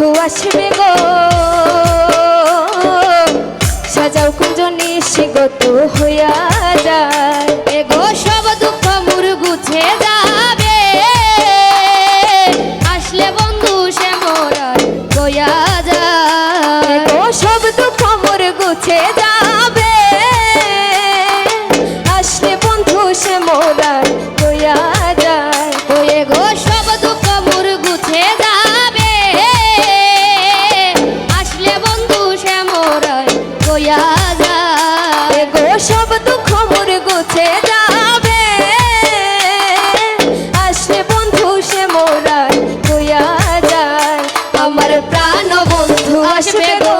বন্ধু আসবে গো, সাজাও কুঞ্জ নিশিগত হইয়া যায়। এগো সব দুঃখ মোর গুছে যাবে, আসলে বন্ধু সে মোরার গয়া যায়। এগো সব দুঃখ মোর গুছে যাবে, আসলে বন্ধু সে মোরার গয়া যায়। ও এগো সব দুঃখ মোর গুছে যাবে, আসলে বন্ধু সে মোরার গয়া যায়। এগো সব দুঃখ মোর গুছে যাবে, আসলে বন্ধু সে মোরার গয়া যায়। আমার প্রাণ বন্ধু আসবে গো,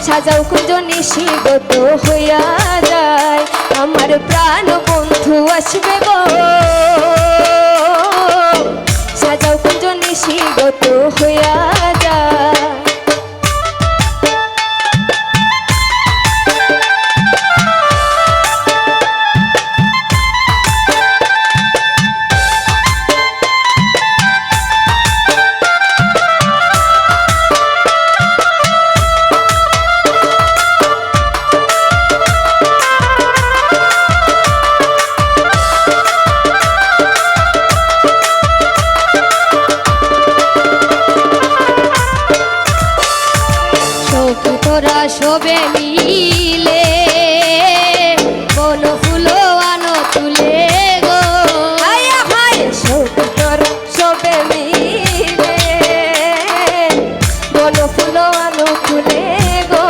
সাজাও কুঞ্জ নিশিগত হইয়া যায়। আমার প্রাণ বন্ধু আসবে গো, সাজাও কুঞ্জ নিশিগত হইয়া যায়। তোরা সবে মিলে কোন ফুলো আনো তুলে গো, হায় হায় শোক তোরা সবে মিলে বন ফুল অনুকূলে গো।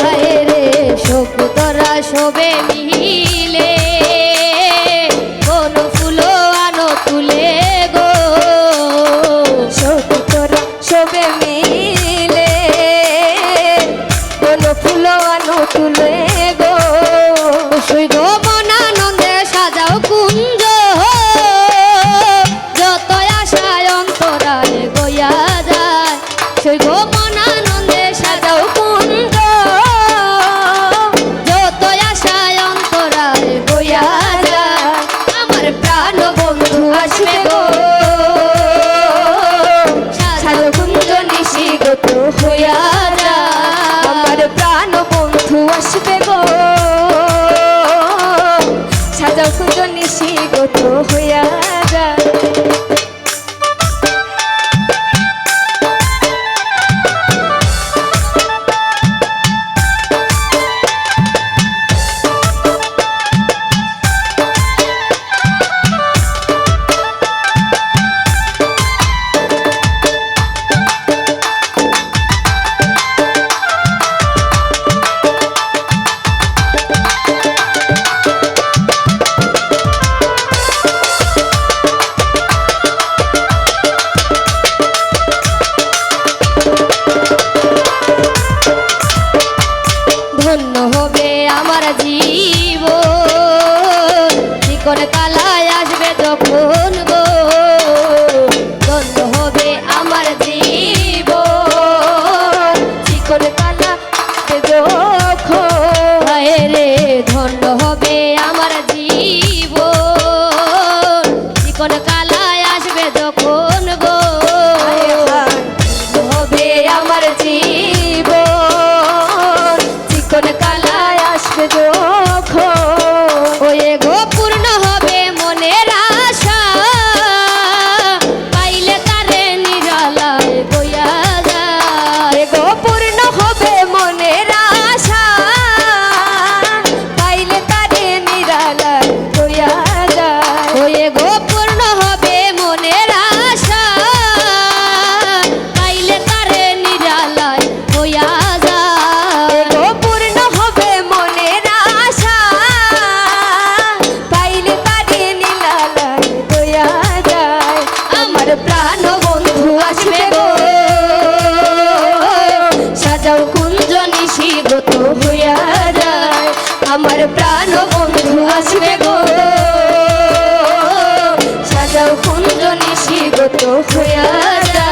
হায় রে শোক তোরা সবে মিলে কোন ফুলো আনো তুলে গো, শোক তোরা সবে মিলে বন ফুল অনুকূলে গো। সই গো মনানন্দে সাজাও কুঞ্জ, যত আশায় অন্তরায় গয়া যায়। সই গো মনানন্দে সাজাও কুঞ্জ, যত আশায় অন্তরায় গয়া যায়। আমার প্রাণ বন্ধু আসবে গো, সাজাও কুঞ্জ নিশিগত হইয়া যায়। আমার প্রাণ বন্ধু আসবে গো, সাজাও কুঞ্জ নিশিগত হইয়া যায়। ধন্য হবে আমার জীব, চিকন কালায় আসবে যখন গো। ধন্য হবে আমার জীব, চিকন কালা যখন হায় রে ধন্য হবে আমার জীব, চিকন কালায় আসবে যখন গো। হবে আমার জীবন, চিকন কালায় আসবে যখন। ওয়ে গো পূর্ণ হবে মনের আশা, পাইলে তারে নিরালায় বইয়া যায়। গো পূর্ণ হবে মনের আশা, পাইলে তারে নিরালায় হইয়া যায়। ওয়ে গো পূর্ণ হবে মনের আশা, পাইলে তারে নিরালায় বইয়া যায়। গো পূর্ণ হবে মনের আশা, পাইলে তারে নিরালায় হইয়া যায়। আমার প্রাণ বন্ধু আসবে গো, সাজাও কুঞ্জ নিশিগত হইয়া যায়। আমার প্রাণ বন্ধু আসবে গো, সাজাও কুঞ্জ নিশিগত হইয়া যায়।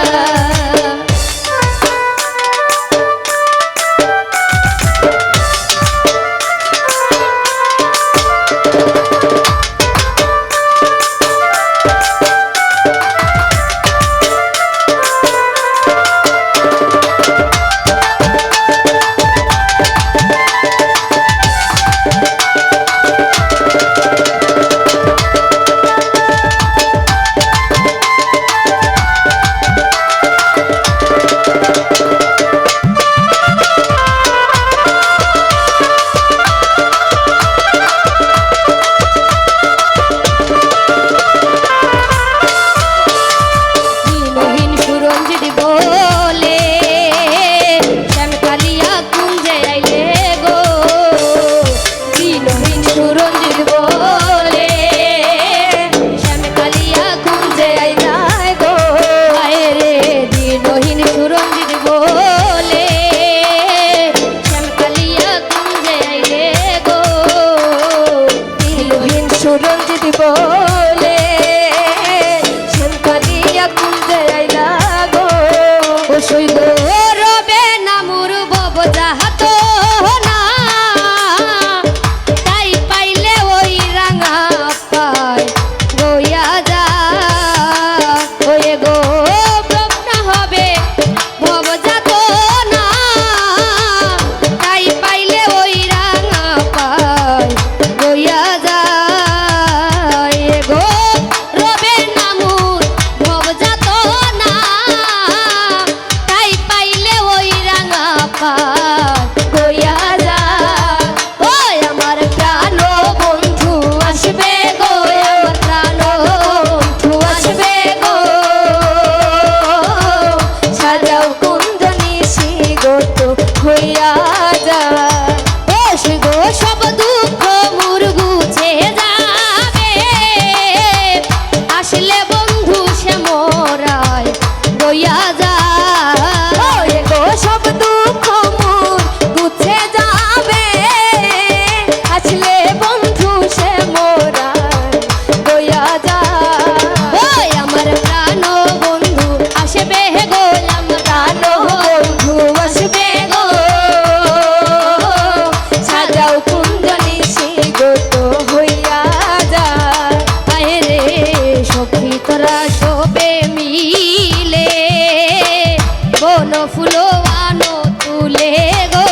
বন ফুল আনো তুলে গো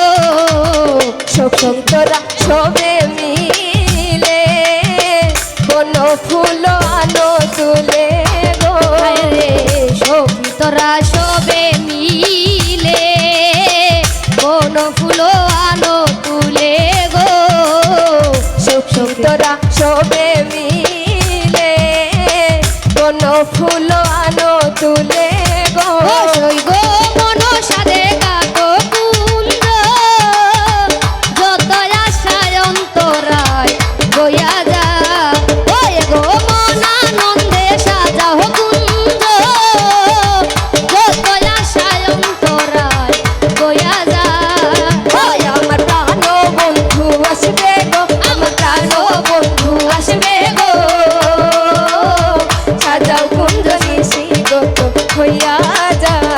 শোক তোরা সবে মিলে কোন ফুল আনো তুলে গো হায় রে সখী তোরা সবে মিলে বন ফুল আনো তুলে গো শোক তোরা সবে মিলে কোন ফুল আনো তুলে গো বসই গো মনসা দেখা গো কুঞ্জ যত আশায় অন্তরায় গয়া যা ওই গো মন আনন্দে সাজাও কুঞ্জ যত আশায় অন্তরায় গয়া যা ওই আমার প্রাণ বন্ধু আসবে গো আমার প্রাণ বন্ধু আসবে গো সাজাও কুঞ্জ নিশি গো হইয়া যায়